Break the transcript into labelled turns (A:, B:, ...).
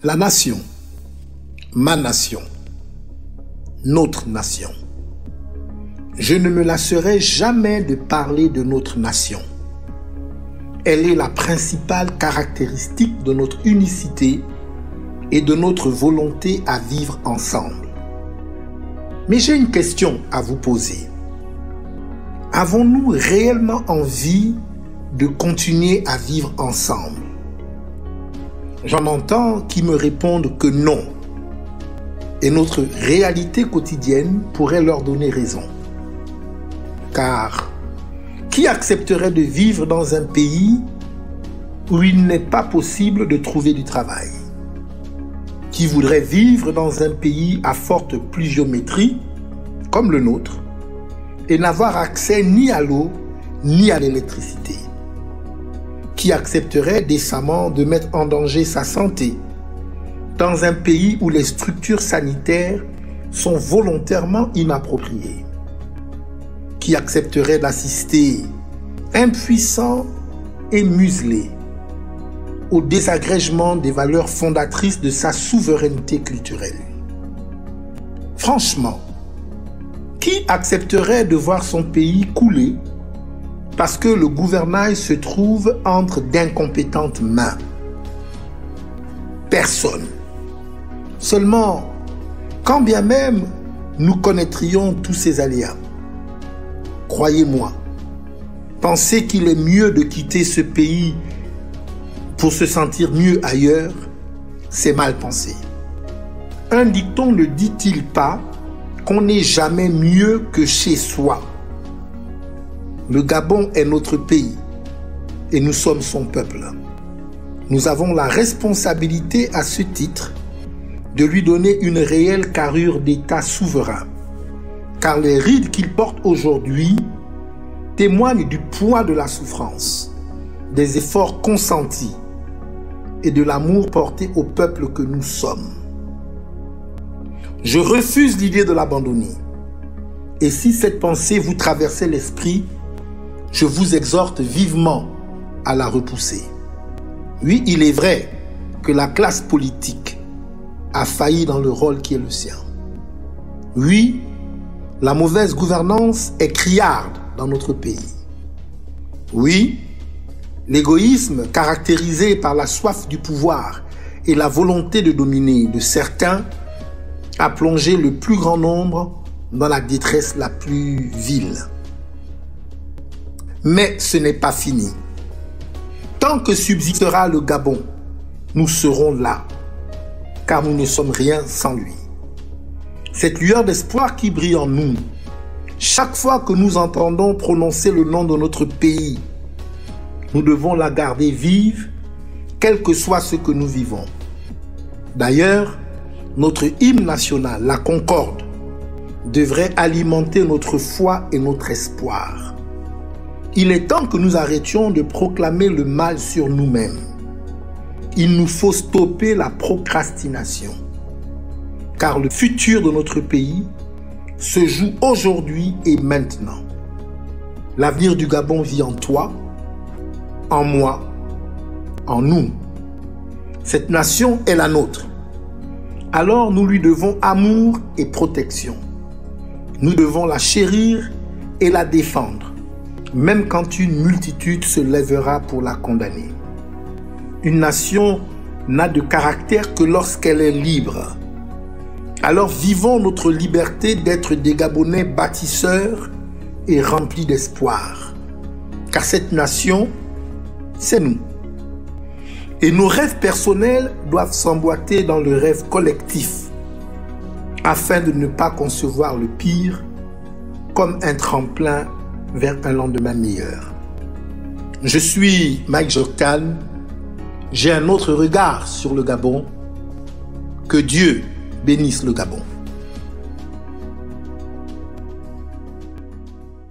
A: La nation, ma nation, notre nation. Je ne me lasserai jamais de parler de notre nation. Elle est la principale caractéristique de notre unicité et de notre volonté à vivre ensemble. Mais j'ai une question à vous poser. Avons-nous réellement envie de continuer à vivre ensemble? J'en entends qui me répondent que non. Et notre réalité quotidienne pourrait leur donner raison. Car qui accepterait de vivre dans un pays où il n'est pas possible de trouver du travail? Qui voudrait vivre dans un pays à forte pluviométrie, comme le nôtre, et n'avoir accès ni à l'eau, ni à l'électricité? Qui accepterait décemment de mettre en danger sa santé dans un pays où les structures sanitaires sont volontairement inappropriées? Qui accepterait d'assister impuissant et muselé au désagrégement des valeurs fondatrices de sa souveraineté culturelle? Franchement, qui accepterait de voir son pays couler parce que le gouvernail se trouve entre d'incompétentes mains? Personne. Seulement, quand bien même nous connaîtrions tous ces aléas, croyez-moi, penser qu'il est mieux de quitter ce pays pour se sentir mieux ailleurs, c'est mal pensé. Un dicton ne dit-il pas qu'on n'est jamais mieux que chez soi? Le Gabon est notre pays et nous sommes son peuple. Nous avons la responsabilité à ce titre de lui donner une réelle carrure d'État souverain, car les rides qu'il porte aujourd'hui témoignent du poids de la souffrance, des efforts consentis et de l'amour porté au peuple que nous sommes. Je refuse l'idée de l'abandonner. Et si cette pensée vous traversait l'esprit, je vous exhorte vivement à la repousser. Oui, il est vrai que la classe politique a failli dans le rôle qui est le sien. Oui, la mauvaise gouvernance est criarde dans notre pays. Oui, l'égoïsme caractérisé par la soif du pouvoir et la volonté de dominer de certains a plongé le plus grand nombre dans la détresse la plus vile. Mais ce n'est pas fini. Tant que subsistera le Gabon, nous serons là, car nous ne sommes rien sans lui. Cette lueur d'espoir qui brille en nous, chaque fois que nous entendons prononcer le nom de notre pays, nous devons la garder vive, quel que soit ce que nous vivons. D'ailleurs, notre hymne national, la Concorde, devrait alimenter notre foi et notre espoir. Il est temps que nous arrêtions de proclamer le mal sur nous-mêmes. Il nous faut stopper la procrastination, car le futur de notre pays se joue aujourd'hui et maintenant. L'avenir du Gabon vit en toi, en moi, en nous. Cette nation est la nôtre. Alors nous lui devons amour et protection. Nous devons la chérir et la défendre, même quand une multitude se lèvera pour la condamner. Une nation n'a de caractère que lorsqu'elle est libre. Alors vivons notre liberté d'être des Gabonais bâtisseurs et remplis d'espoir. Car cette nation, c'est nous. Et nos rêves personnels doivent s'emboîter dans le rêve collectif, afin de ne pas concevoir le pire comme un tremplin vers un lendemain meilleur. Je suis Mike Joktan. J'ai un autre regard sur le Gabon. Que Dieu bénisse le Gabon.